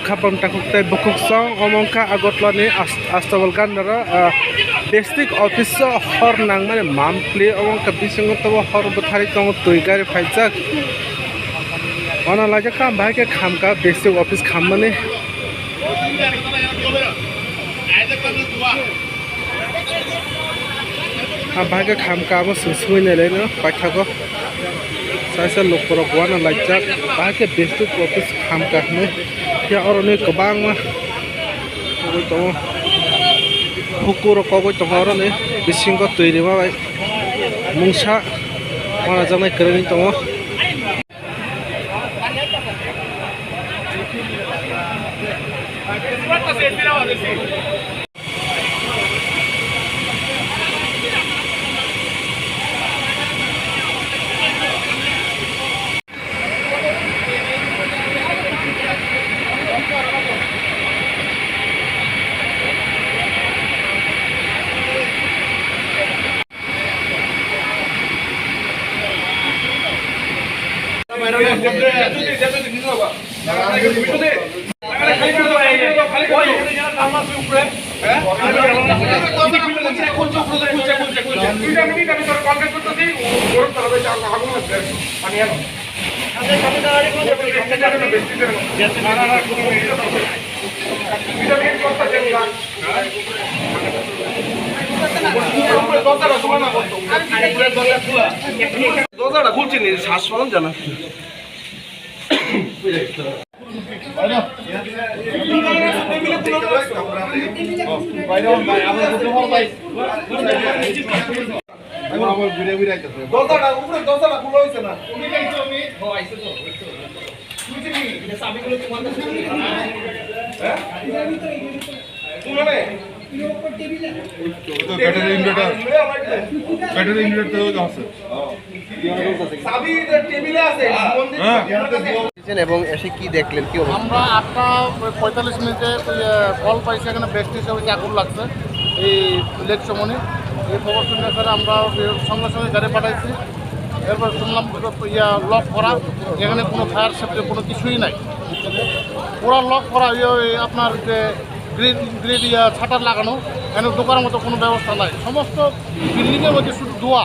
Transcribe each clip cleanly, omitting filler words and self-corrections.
Kapam takuk tay bukuk song omongka agotlani astawal gandara district office hor nang mane mampli omongka bisingo to hor buthari tong tuigari phaijak ona laja kam bhai ke khamka district office khammane bhai ke khamka abo susui ne le no paithako saisa lokporo gwana lajak bhai ke district office khamka ne ya orang ni kebang mah, kau tahu, hukur kau tahu orang ni, bising kau tuh ini mah, mungsa, mana jangan keren itu mah. দরজাটা খুলছি নি শ্বাস পালন জানা দরজাটা উপরে দরজাটা খুলে হইছে না এবং এসে কি দেখলেন কি আমরা 8:45 মিনিটে কল পাইছি এখানে বৃষ্টি হিসেবে আগুন লাগছে এই লেক চমনি এই খবর শুনে স্যার আমরা সঙ্গে সঙ্গে গাড়ি পাঠাইছি এরপর শুনলাম লক করা এখানে কোনো ফায়ার সেফটি কোনো কিছুই নাই পুরো লক করা আপনার যে গ্রিড ছাটার লাগানো এখানে দোকানের মতো কোনো ব্যবস্থা নাই সমস্ত বিল্ডিংয়ের মধ্যে শুধু ধোয়া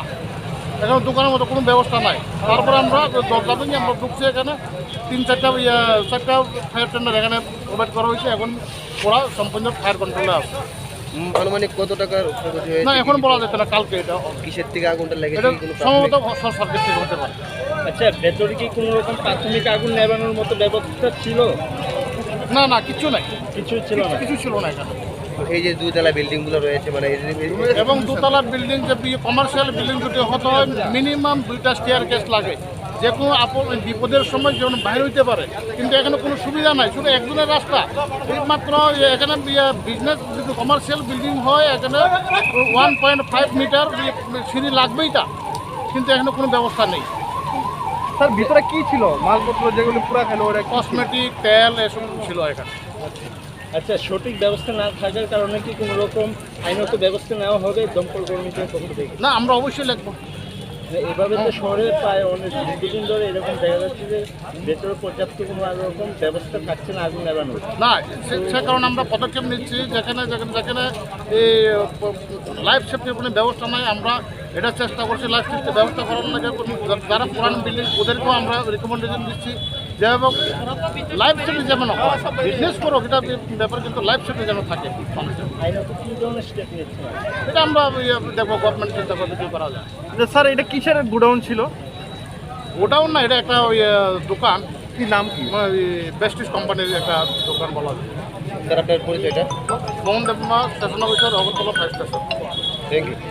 এখানে দোকানের মতো কোনো ব্যবস্থা নাই তারপরে আমরা দরজা ভেঙে আমরা ঢুকছি এখানে 3-4টা ফায়ার টেন্ডার এখানে প্রোভাইড করা হয়েছে এখন ওরা সম্পূর্ণ ফায়ার কন্ট্রোলে আছে আনুমানিক কত টাকার না এখন বলা যেত না কালকে এটা কিসের থেকে আগুনটা লেগেছে সম্ভবত শর্ট সার্কিট থেকে হতে পারে আচ্ছা ভেতরে কি কোনো রকম প্রাথমিক আগুন নেভানোর মতো ব্যবস্থা ছিল না না কিছু নাই কিছু ছিল না এখানে এই যে দুইতলা বিল্ডিংগুলো রয়েছে মানে এবং দোতলা বিল্ডিং যে কমার্শিয়াল বিল্ডিং যদি হতে হয় মিনিমাম 2টা স্টেয়ার কেস লাগে যে কোনো বিপদের সময় যেমন বাইরে হইতে পারে কিন্তু এখানে কোনো সুবিধা নাই শুধু একজনের রাস্তা একমাত্র এখানে বিজনেস যদি কমার্শিয়াল বিল্ডিং হয় এখানে 1.5 মিটার সিঁড়ি লাগবেই তা কিন্তু এখানে কোনো ব্যবস্থা নেই স্যার ভিতরে কি ছিল মালপত্র যেগুলো পুরা খেলো ওরা কসমেটিক তেল এসব ছিল এখানে আচ্ছা সঠিক ব্যবস্থা না থাকার কারণে কি কোনো রকম আইনত ব্যবস্থা নেওয়া হবে দমকল কর্মীদের পক্ষ থেকে না আমরা অবশ্যই লিখবো এভাবে তো শহরে প্রায় অনেক দীর্ঘদিন ধরে এরকম দেখা যাচ্ছে যে ভেতরে পর্যাপ্ত কোনো রকম ব্যবস্থা থাকছে না আগুন নেভানোর না সে কারণে আমরা পদক্ষেপ নিচ্ছি যেখানে এই লাইফ সেফটির কোনো ব্যবস্থা নাই আমরা এটা চেষ্টা করছি লাইফ সেফটির ব্যবস্থা করার লাগে যারা পুরানো বিল্ডিং ওদেরকেও আমরা রিকমেন্ডেশন দিচ্ছি যে এবং লাইফ সেফটি যেমন বিজনেস করো এটা ব্যাপার কিন্তু লাইফ সেফটি যেন থাকে এটা আমরা দেখবো গভর্নমেন্ট চিন্তা করবে কি করা যায় স্যার এটা কিসের গোডাউন ছিল গোডাউন না এটা একটা দোকান কি নাম কি বেস্টিস কোম্পানির একটা দোকান বলা যায় আপনার পরিচয়টা Mohan Debbarma station officer Agartala fire station thank you